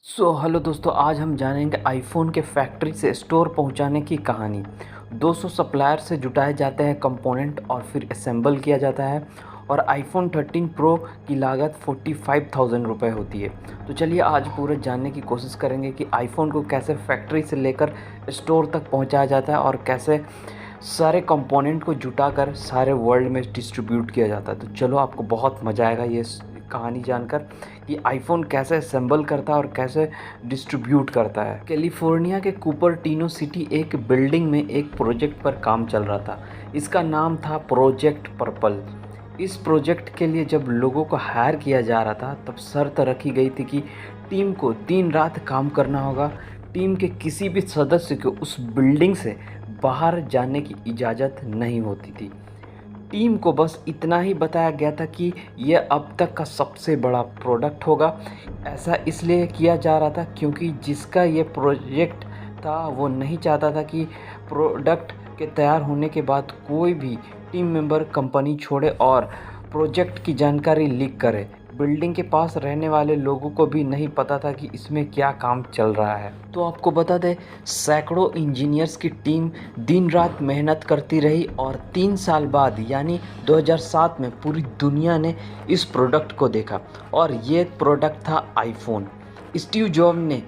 Hello दोस्तों, आज हम जानेंगे आईफ़ोन के फैक्ट्री से स्टोर पहुंचाने की कहानी। 200 सप्लायर से जुटाए जाते हैं कंपोनेंट और फिर असेंबल किया जाता है। और आईफ़ोन 13 प्रो की लागत 45,000 रुपये होती है। तो चलिए आज पूरा जानने की कोशिश करेंगे कि आईफ़ोन को कैसे फैक्ट्री से लेकर स्टोर तक पहुंचाया जाता है और कैसे सारे कंपोनेंट को जुटाकर सारे वर्ल्ड में डिस्ट्रीब्यूट किया जाता है। तो चलो, आपको बहुत मज़ा आएगा ये कहानी जानकर कि आईफ़ोन कैसे असेंबल करता है और कैसे डिस्ट्रीब्यूट करता है। कैलिफोर्निया के कुपरटिनो सिटी एक बिल्डिंग में एक प्रोजेक्ट पर काम चल रहा था। इसका नाम था प्रोजेक्ट पर्पल। इस प्रोजेक्ट के लिए जब लोगों को हायर किया जा रहा था तब शर्त रखी गई थी कि टीम को दिन रात काम करना होगा। टीम के किसी भी सदस्य को उस बिल्डिंग से बाहर जाने की इजाज़त नहीं होती थी। टीम को बस इतना ही बताया गया था कि यह अब तक का सबसे बड़ा प्रोडक्ट होगा। ऐसा इसलिए किया जा रहा था क्योंकि जिसका ये प्रोजेक्ट था वो नहीं चाहता था कि प्रोडक्ट के तैयार होने के बाद कोई भी टीम मेंबर कंपनी छोड़े और प्रोजेक्ट की जानकारी लीक करे। बिल्डिंग के पास रहने वाले लोगों को भी नहीं पता था कि इसमें क्या काम चल रहा है। तो आपको बता दें, सैकड़ों इंजीनियर्स की टीम दिन रात मेहनत करती रही और 3 साल बाद यानी 2007 में पूरी दुनिया ने इस प्रोडक्ट को देखा और ये प्रोडक्ट था आईफोन। स्टीव जॉब ने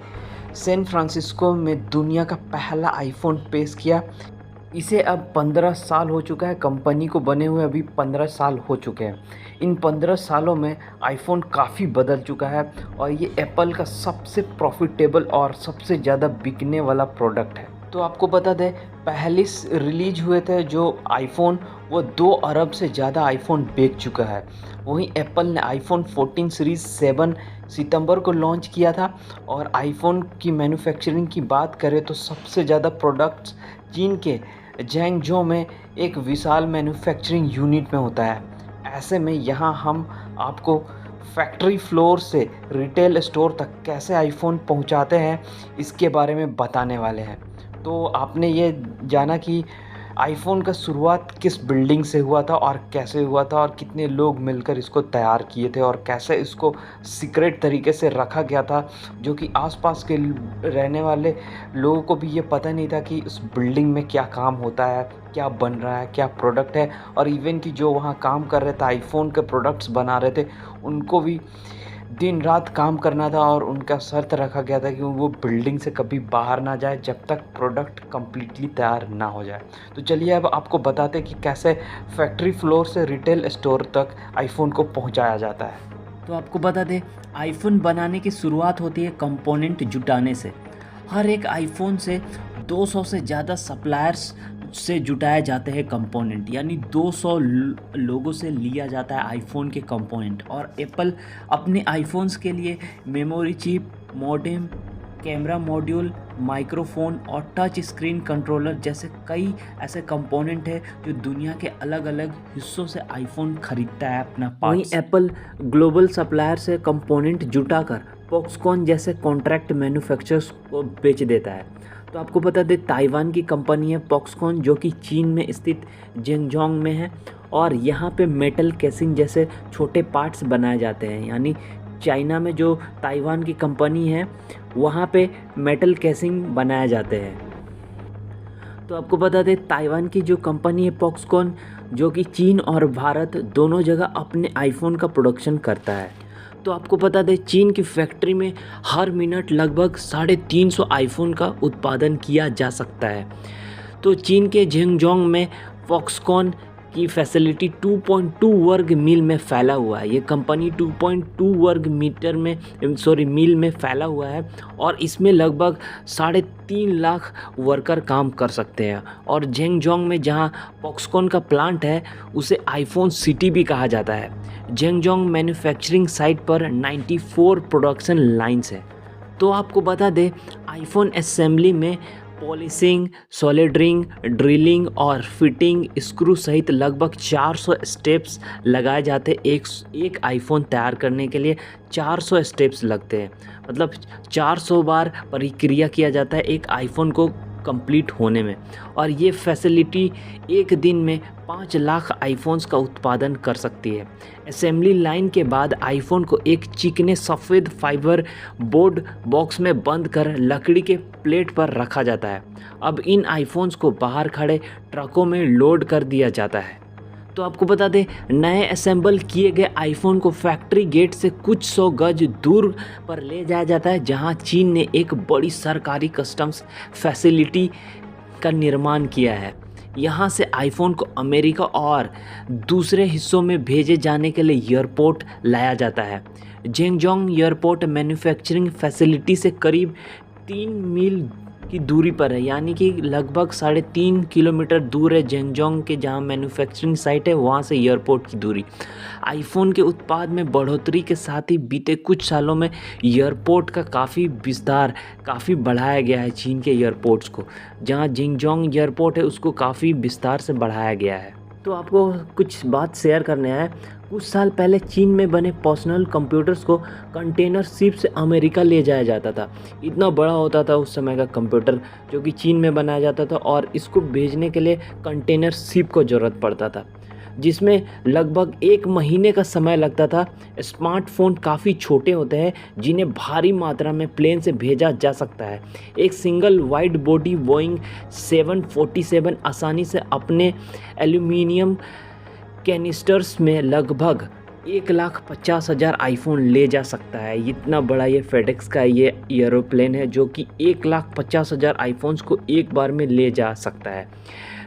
सैन फ्रांसिस्को में दुनिया का पहला आईफोन पेश किया। इसे अब 15 साल हो चुका है, कंपनी को बने हुए अभी 15 साल हो चुके हैं। इन 15 सालों में आईफोन काफ़ी बदल चुका है और ये एप्पल का सबसे प्रॉफिटेबल और सबसे ज़्यादा बिकने वाला प्रोडक्ट है। तो आपको बता दें, पहले रिलीज हुए थे जो आईफोन वो 2 अरब से ज़्यादा आईफोन बेच चुका है। वहीं एप्पल ने आईफोन 14 सीरीज़ 7 सितंबर को लॉन्च किया था। और आईफोन की मैन्युफैक्चरिंग की बात करें तो सबसे ज़्यादा प्रोडक्ट्स चीन के ज़ेंगझोउ में एक विशाल मैन्युफैक्चरिंग यूनिट में होता है। ऐसे में यहाँ हम आपको फैक्ट्री फ्लोर से रिटेल स्टोर तक कैसे आईफोन पहुँचाते हैं इसके बारे में बताने वाले हैं। तो आपने ये जाना कि आईफोन का शुरुआत किस बिल्डिंग से हुआ था और कैसे हुआ था और कितने लोग मिलकर इसको तैयार किए थे और कैसे इसको सीक्रेट तरीके से रखा गया था, जो कि आसपास के रहने वाले लोगों को भी ये पता नहीं था कि उस बिल्डिंग में क्या काम होता है, क्या बन रहा है, क्या प्रोडक्ट है। और इवन कि जो वहाँ काम कर रहे थे, आईफोन के प्रोडक्ट्स बना रहे थे, उनको भी दिन रात काम करना था और उनका शर्त रखा गया था कि वो बिल्डिंग से कभी बाहर ना जाए जब तक प्रोडक्ट कम्प्लीटली तैयार ना हो जाए। तो चलिए अब आपको बताते हैं कि कैसे फैक्ट्री फ्लोर से रिटेल स्टोर तक आईफोन को पहुंचाया जाता है। तो आपको बता दें, आईफोन बनाने की शुरुआत होती है कंपोनेंट जुटाने से। हर एक आईफोन से 200 से ज़्यादा सप्लायर्स से जुटाए जाते हैं कंपोनेंट, यानी 200 लोगों से लिया जाता है आईफोन के कंपोनेंट। और एप्पल अपने आईफोन्स के लिए memory chip, modem, camera module, microphone और टच स्क्रीन कंट्रोलर जैसे कई ऐसे कंपोनेंट है जो दुनिया के अलग अलग हिस्सों से आईफोन खरीदता है अपना पार्ट्स। वहीं एप्पल ग्लोबल सप्लायर से कंपोनेंट जुटाकर फॉक्सकॉन जैसे कॉन्ट्रैक्ट मैन्युफैक्चरर्स को बेच देता है। तो आपको बता दें, ताइवान की कंपनी है फॉक्सकॉन, जो कि चीन में स्थित ज़ेंगझोउ में है। और यहाँ पे मेटल केसिंग जैसे छोटे पार्ट्स बनाए जाते हैं, यानी चाइना में जो ताइवान की कंपनी है वहाँ पे मेटल केसिंग बनाए जाते हैं। तो आपको बता दें, ताइवान की जो कंपनी है फॉक्सकॉन, जो कि चीन और भारत दोनों जगह अपने आईफोन का प्रोडक्शन करता है। तो आपको बता दें, चीन की फैक्ट्री में हर मिनट लगभग 350 आईफोन का उत्पादन किया जा सकता है। तो चीन के ज़ेंगझोउ में फॉक्सकॉन की फैसिलिटी 2.2 वर्ग मील में फैला हुआ है। ये कंपनी 2.2 वर्ग मील में फैला हुआ है और इसमें लगभग 3.5 लाख वर्कर काम कर सकते हैं। और ज़ेंगझोउ में जहाँ फॉक्सकॉन का प्लांट है उसे आईफोन सिटी भी कहा जाता है। ज़ेंगझोउ मैन्युफैक्चरिंग साइट पर 94 प्रोडक्शन लाइन्स है। तो आपको बता दें, आईफोन असेंबली में पॉलिशिंग, सोल्डरिंग, ड्रिलिंग और फिटिंग स्क्रू सहित लगभग 400 स्टेप्स लगाए जाते हैं। एक आईफोन तैयार करने के लिए 400 स्टेप्स लगते हैं, मतलब 400 बार प्रक्रिया किया जाता है एक आईफोन को कंप्लीट होने में, और ये फैसिलिटी एक दिन में 5 लाख आईफोन्स का उत्पादन कर सकती है। असेंबली लाइन के बाद आईफोन को एक चिकने सफ़ेद फाइबर बोर्ड बॉक्स में बंद कर लकड़ी के प्लेट पर रखा जाता है। अब इन आईफोन्स को बाहर खड़े ट्रकों में लोड कर दिया जाता है। तो आपको बता दें, नए असेंबल किए गए आईफोन को फैक्ट्री गेट से कुछ 100 गज दूर पर ले जाया जाता है, जहां चीन ने एक बड़ी सरकारी कस्टम्स फैसिलिटी का निर्माण किया है। यहां से आईफोन को अमेरिका और दूसरे हिस्सों में भेजे जाने के लिए एयरपोर्ट लाया जाता है। जेंगजोंग एयरपोर्ट मैन्युफैक्चरिंग फैसिलिटी से करीब 3 मील की दूरी पर है, यानी कि लगभग 3.5 किलोमीटर दूर है जेंगजोंग के, जहां मैन्युफैक्चरिंग साइट है वहां से एयरपोर्ट की दूरी। आईफोन के उत्पाद में बढ़ोतरी के साथ ही बीते कुछ सालों में एयरपोर्ट का काफ़ी बढ़ाया गया है। चीन के एयरपोर्ट्स को, जहां जेंगजोंग एयरपोर्ट है उसको काफ़ी विस्तार से बढ़ाया गया है। तो आपको कुछ बात शेयर करने आया है। कुछ साल पहले चीन में बने पर्सनल कंप्यूटर्स को कंटेनर शिप से अमेरिका ले जाया जाता था। इतना बड़ा होता था उस समय का कंप्यूटर जो कि चीन में बनाया जाता था, और इसको भेजने के लिए कंटेनर शिप को ज़रूरत पड़ता था, जिसमें लगभग 1 महीने का समय लगता था। स्मार्टफोन काफ़ी छोटे होते हैं जिन्हें भारी मात्रा में प्लेन से भेजा जा सकता है। एक सिंगल वाइड बॉडी बोइंग 747 आसानी से अपने एल्यूमिनियम कैनिस्टर्स में लगभग 1,50,000 आईफोन ले जा सकता है। इतना बड़ा ये फेडेक्स का ये एरोप्लेन है जो कि 1,50,000 आईफोन्स को एक बार में ले जा सकता है।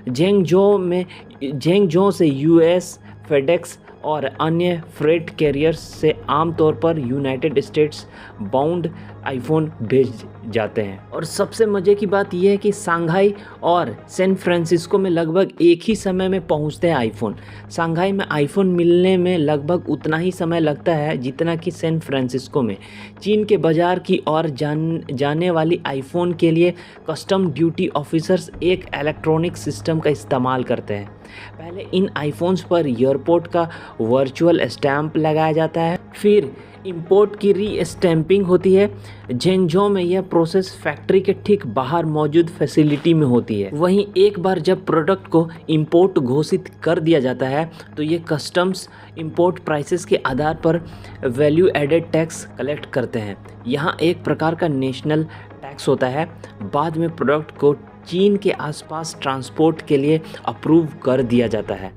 जेंगजो से यूएस, फेडेक्स और अन्य फ्रेट कैरियर्स से आमतौर पर यूनाइटेड स्टेट्स बाउंड आईफोन भेज जाते हैं। और सबसे मज़े की बात यह है कि शंघाई और सैन फ्रांसिस्को में लगभग एक ही समय में पहुंचते हैं आईफोन। शंघाई में आईफोन मिलने में लगभग उतना ही समय लगता है जितना कि सैन फ्रांसिस्को में। चीन के बाज़ार की ओर जाने वाली आईफोन के लिए कस्टम ड्यूटी ऑफिसर्स एक इलेक्ट्रॉनिक सिस्टम का इस्तेमाल करते हैं। पहले इन आईफोन्स पर एयरपोर्ट का वर्चुअल स्टैंप लगाया जाता है, फिर इंपोर्ट की री-स्टैंपिंग होती है। जेंगजो में यह प्रोसेस फैक्ट्री के ठीक बाहर मौजूद फैसिलिटी में होती है। वहीं एक बार जब प्रोडक्ट को इंपोर्ट घोषित कर दिया जाता है तो ये कस्टम्स इंपोर्ट प्राइसेस के आधार पर वैल्यू एडेड टैक्स कलेक्ट करते हैं। यहाँ एक प्रकार का नेशनल टैक्स होता है। बाद में प्रोडक्ट को चीन के आसपास ट्रांसपोर्ट के लिए अप्रूव कर दिया जाता है।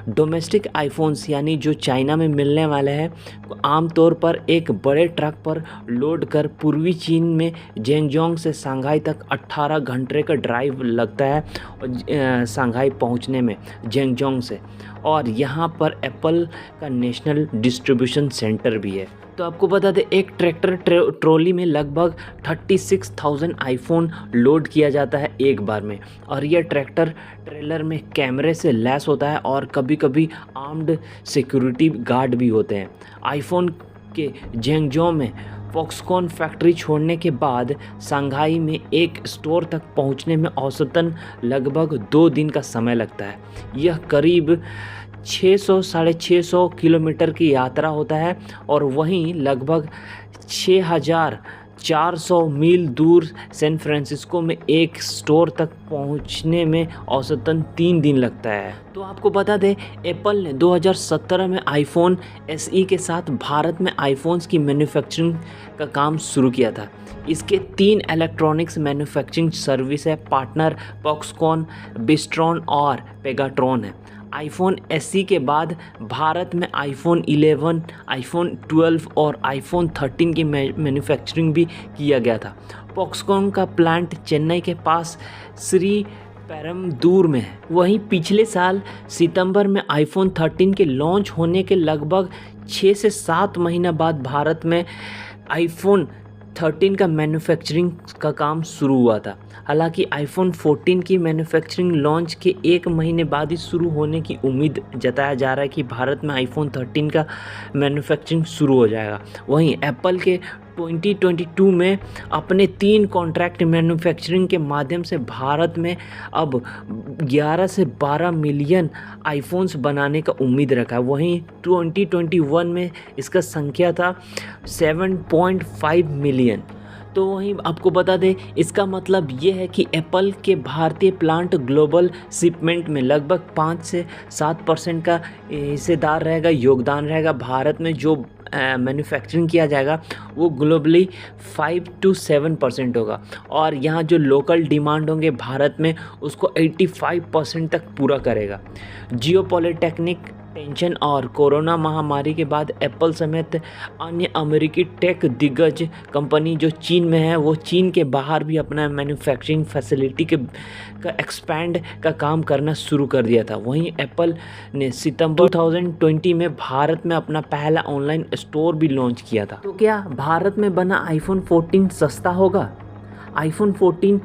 डोमेस्टिक आईफोन्स यानी जो चाइना में मिलने वाले हैं को आमतौर पर एक बड़े ट्रक पर लोड कर पूर्वी चीन में जेंगजोंग से शंघाई तक 18 घंटे का ड्राइव लगता है और शंघाई पहुंचने में जेंगजोंग से। और यहाँ पर एप्पल का नेशनल डिस्ट्रीब्यूशन सेंटर भी है। तो आपको बता दें, एक ट्रैक्टर ट्रॉली में लगभग 36,000 आईफोन लोड किया जाता है एक बार में, और यह ट्रैक्टर ट्रेलर में कैमरे से लैस होता है और कभी कभी आर्म्ड सिक्योरिटी गार्ड भी होते हैं। आईफोन के जेंगजो में फॉक्सकॉन फैक्ट्री छोड़ने के बाद शंघाई में एक स्टोर तक पहुंचने में औसतन लगभग 2 दिन का समय लगता है। यह करीब 600-650 किलोमीटर की यात्रा होता है, और वहीं लगभग 6,400 मील दूर सैन फ्रांसिस्को में एक स्टोर तक पहुंचने में औसतन 3 दिन लगता है। तो आपको बता दें, एप्पल ने 2017 में आईफोन SE के साथ भारत में आईफोन्स की मैन्युफैक्चरिंग का काम शुरू किया था। इसके 3 इलेक्ट्रॉनिक्स मैन्युफैक्चरिंग सर्विस है, पार्टनर फॉक्सकॉन, बिस्ट्रॉन और पेगाट्रॉन है। आईफोन SE के बाद भारत में आईफोन 11, आईफोन 12 और आईफोन 13 की मैन्युफैक्चरिंग भी किया गया था। फॉक्सकॉन का प्लांट चेन्नई के पास श्री पेरम्बदूर में है। वहीं पिछले साल सितंबर में आईफोन 13 के लॉन्च होने के लगभग 6 से 7 महीना बाद भारत में आईफोन 13 का मैन्युफैक्चरिंग का काम शुरू हुआ था। हालांकि आईफोन 14 की मैन्युफैक्चरिंग लॉन्च के 1 महीने बाद ही शुरू होने की उम्मीद जताया जा रहा है कि भारत में आईफोन 13 का मैन्युफैक्चरिंग शुरू हो जाएगा। वहीं एप्पल के 2022 में अपने 3 कॉन्ट्रैक्ट मैन्युफैक्चरिंग के माध्यम से भारत में अब 11 से 12 मिलियन आईफोन्स बनाने का उम्मीद रखा है। वहीं 2021 में इसका संख्या था 7.5 मिलियन। तो वहीं आपको बता दें, इसका मतलब ये है कि एप्पल के भारतीय प्लांट ग्लोबल शिपमेंट में लगभग 5 से 7% का हिस्सेदार रहेगा, योगदान रहेगा। भारत में जो मैन्युफैक्चरिंग किया जाएगा वो ग्लोबली 5 to 7% होगा, और यहाँ जो लोकल डिमांड होंगे भारत में उसको 85% तक पूरा करेगा। जियोपॉलिटिक टेंशन और कोरोना महामारी के बाद एप्पल समेत अन्य अमेरिकी टेक दिग्गज कंपनी जो चीन में है, वो चीन के बाहर भी अपना मैन्युफैक्चरिंग फैसिलिटी का एक्सपैंड का काम करना शुरू कर दिया था। वहीं एप्पल ने सितंबर 2020 में भारत में अपना पहला ऑनलाइन स्टोर भी लॉन्च किया था। तो क्या भारत में बना आईफोन 14 सस्ता होगा? आईफोन 14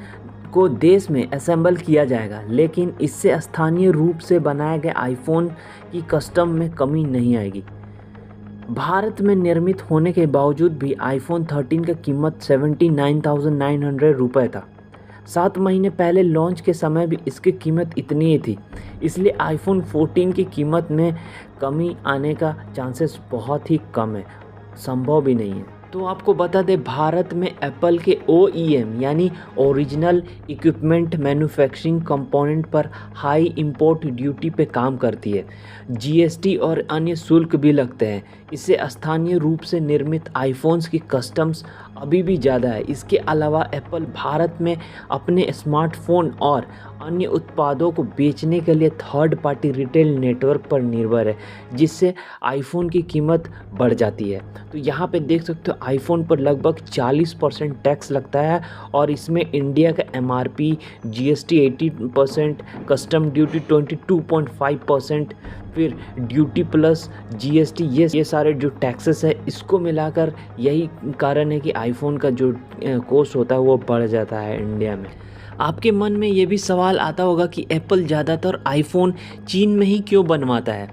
को देश में असेंबल किया जाएगा, लेकिन इससे स्थानीय रूप से बनाए गए आईफोन की कस्टम में कमी नहीं आएगी। भारत में निर्मित होने के बावजूद भी आईफोन 13 का कीमत 79,900 रुपये था। 7 महीने पहले लॉन्च के समय भी इसकी कीमत इतनी ही थी, इसलिए आईफोन 14 की कीमत में कमी आने का चांसेस बहुत ही कम है, संभव भी नहीं है। तो आपको बता दें, भारत में एप्पल के OEM यानी ओरिजिनल इक्विपमेंट मैन्युफैक्चरिंग कंपोनेंट पर हाई इंपोर्ट ड्यूटी पे काम करती है। GST और अन्य शुल्क भी लगते हैं। इससे स्थानीय रूप से निर्मित आईफोन्स की कस्टम्स अभी भी ज़्यादा है। इसके अलावा एप्पल भारत में अपने स्मार्टफोन और अन्य उत्पादों को बेचने के लिए थर्ड पार्टी रिटेल नेटवर्क पर निर्भर है, जिससे आईफोन की कीमत बढ़ जाती है। तो यहाँ पे देख सकते हो आईफोन पर लगभग 40% टैक्स लगता है, और इसमें इंडिया का MRP GST 18%, कस्टम ड्यूटी 22.5%, फिर ड्यूटी प्लस GST, ये सारे जो टैक्सेस है इसको मिलाकर यही कारण है कि आईफोन का जो कॉस्ट होता है वो बढ़ जाता है इंडिया में। आपके मन में ये भी सवाल आता होगा कि एप्पल ज़्यादातर आईफोन चीन में ही क्यों बनवाता है?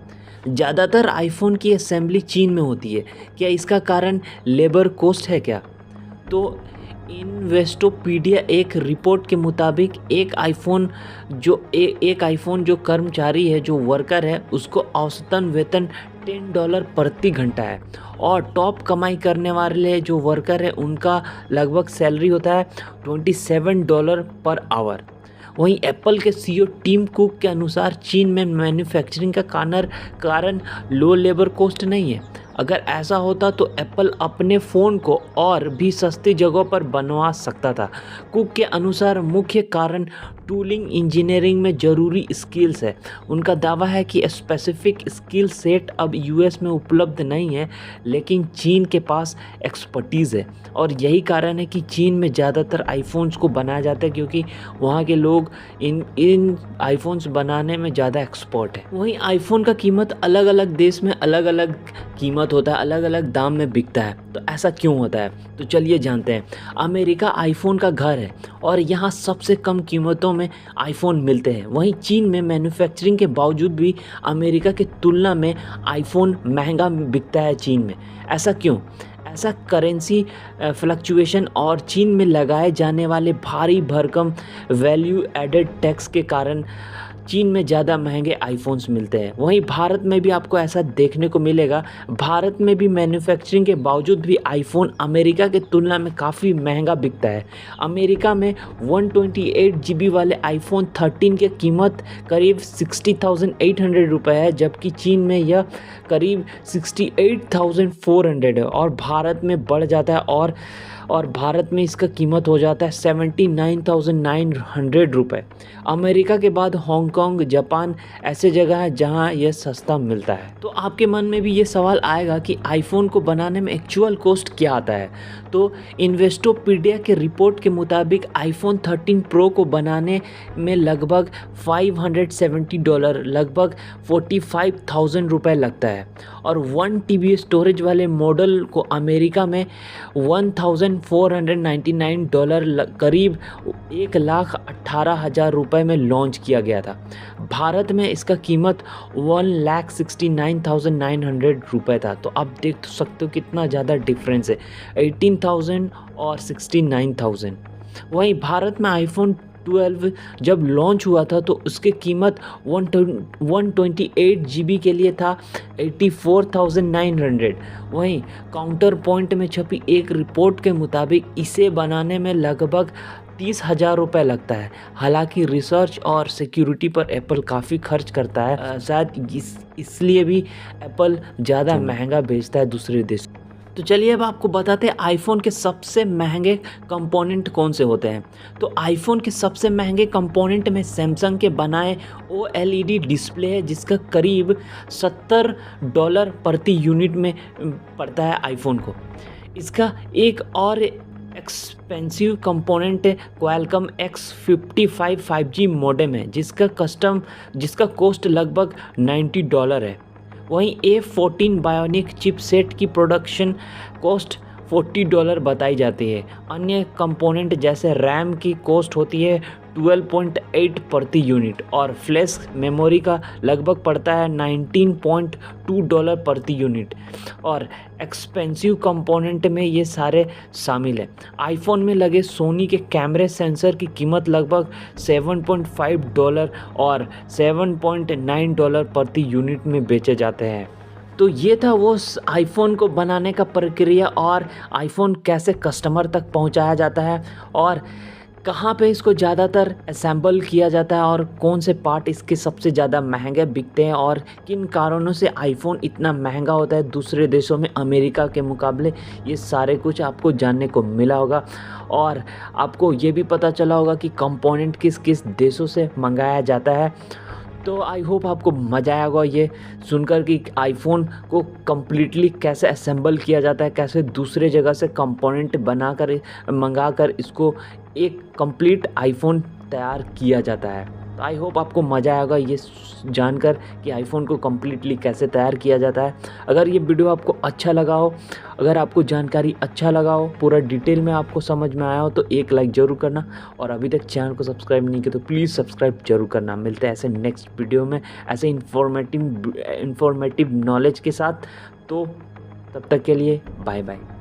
ज़्यादातर आईफोन की असेंबली चीन में होती है, क्या इसका कारण लेबर कॉस्ट है क्या? तो इन्वेस्टोपीडिया एक रिपोर्ट के मुताबिक एक आईफोन जो कर्मचारी है, जो वर्कर है, उसको औसतन वेतन $10 प्रति घंटा है, और टॉप कमाई करने वाले जो वर्कर है उनका लगभग सैलरी होता है $27 पर आवर। वहीं एप्पल के CEO टिम कुक के अनुसार चीन में मैन्युफैक्चरिंग का कारण लो लेबर कॉस्ट नहीं है। अगर ऐसा होता तो एप्पल अपने फ़ोन को और भी सस्ती जगहों पर बनवा सकता था। कुक के अनुसार मुख्य कारण टूलिंग इंजीनियरिंग में ज़रूरी स्किल्स है। उनका दावा है कि स्पेसिफिक स्किल सेट अब US में उपलब्ध नहीं है, लेकिन चीन के पास एक्सपर्टीज़ है, और यही कारण है कि चीन में ज़्यादातर आईफोन्स को बनाया जाता है, क्योंकि वहाँ के लोग इन आईफोन्स बनाने में ज़्यादा एक्सपर्ट है। वहीं आईफोन का कीमत अलग अलग देश में अलग अलग कीमत होता है, अलग अलग दाम में बिकता है। तो ऐसा क्यों होता है? तो चलिए जानते हैं। अमेरिका आईफोन का घर है, और यहाँ सबसे कम कीमतों में आईफोन मिलते हैं। वहीं चीन में मैन्युफैक्चरिंग के बावजूद भी अमेरिका की तुलना में आईफोन महंगा बिकता है चीन में। ऐसा क्यों? ऐसा करेंसी फ्लक्चुएशन और चीन में लगाए जाने वाले भारी भरकम वैल्यू एडेड टैक्स के कारण चीन में ज़्यादा महंगे आईफोन्स मिलते हैं। वहीं भारत में भी आपको ऐसा देखने को मिलेगा। भारत में भी मैन्युफैक्चरिंग के बावजूद भी आईफोन अमेरिका के तुलना में काफ़ी महंगा बिकता है। अमेरिका में 128 GB वाले आईफोन 13 की कीमत करीब 60,800 रुपये है, जबकि चीन में यह करीब 68,400 है, और भारत में बढ़ जाता है, और भारत में इसका कीमत हो जाता है 79,900 रुपये। अमेरिका के बाद हांगकांग, जापान ऐसे जगह है जहां यह सस्ता मिलता है। तो आपके मन में भी ये सवाल आएगा कि आईफोन को बनाने में एक्चुअल कॉस्ट क्या आता है? तो इन्वेस्टोपीडिया के रिपोर्ट के मुताबिक आईफोन 13 प्रो को बनाने में लगभग $570, लगभग 45,000 रुपये लगता है, और 1 TB स्टोरेज वाले मॉडल को अमेरिका में $1,499, करीब 1,18,000 रुपये में लॉन्च किया गया था। भारत में इसका कीमत 1,69,900 रुपये था। तो आप देख सकते हो कितना ज़्यादा डिफरेंस है, 18,000 और 69,000। वहीं भारत में आईफोन 12 जब लॉन्च हुआ था तो उसकी कीमत 128 GB के लिए था 84,900। वहीं काउंटर पॉइंट में छपी एक रिपोर्ट के मुताबिक इसे बनाने में लगभग 30,000 रुपये लगता है। हालांकि रिसर्च और सिक्योरिटी पर एप्पल काफ़ी खर्च करता है, शायद इसलिए भी एप्पल ज़्यादा महंगा बेचता है दूसरे देश। तो चलिए अब आपको बताते हैं आईफोन के सबसे महंगे कंपोनेंट कौन से होते हैं। तो आईफोन के सबसे महंगे कंपोनेंट में सैमसंग के बनाए OLED डिस्प्ले है, जिसका करीब $70 प्रति यूनिट में पड़ता है आईफोन को। इसका एक और expensive component Qualcomm X55 5G modem है, जिसका कॉस्ट लगभग $90 है। वहीं A14 बायोनिक चिपसेट की प्रोडक्शन कॉस्ट $40 बताई जाती है। अन्य कंपोनेंट जैसे रैम की कॉस्ट होती है 12.8 प्रति यूनिट और फ्लैश मेमोरी का लगभग पड़ता है $19.2 प्रति यूनिट। और एक्सपेंसिव कंपोनेंट में ये सारे शामिल हैं। आईफोन में लगे सोनी के कैमरे सेंसर की कीमत लगभग $7.5 और $7.9 प्रति यूनिट में बेचे जाते हैं। तो ये था वो आईफोन को बनाने का प्रक्रिया और आईफोन कैसे कस्टमर तक पहुंचाया जाता है और कहाँ पे इसको ज़्यादातर असेंबल किया जाता है और कौन से पार्ट इसके सबसे ज़्यादा महंगे बिकते हैं और किन कारणों से आईफोन इतना महंगा होता है दूसरे देशों में अमेरिका के मुकाबले। ये सारे कुछ आपको जानने को मिला होगा और आपको ये भी पता चला होगा कि कंपोनेंट किस किस देशों से मंगाया जाता है। तो आई होप आपको मज़ा आया होगा ये सुनकर कि आईफोन को कम्प्लीटली कैसे असेंबल किया जाता है, कैसे दूसरे जगह से कंपोनेंट बनाकर मंगाकर इसको एक कंप्लीट आईफोन तैयार किया जाता है। तो आई होप आपको मज़ा आएगा ये जानकर कि आईफोन को कम्प्लीटली कैसे तैयार किया जाता है। अगर ये वीडियो आपको अच्छा लगा हो, अगर आपको जानकारी अच्छा लगा हो, पूरा डिटेल में आपको समझ में आया हो तो एक लाइक ज़रूर करना और अभी तक चैनल को सब्सक्राइब नहीं किया तो प्लीज़ सब्सक्राइब जरूर करना। मिलते हैं ऐसे नेक्स्ट वीडियो में ऐसे इन्फॉर्मेटिव नॉलेज के साथ। तो तब तक के लिए बाय बाय।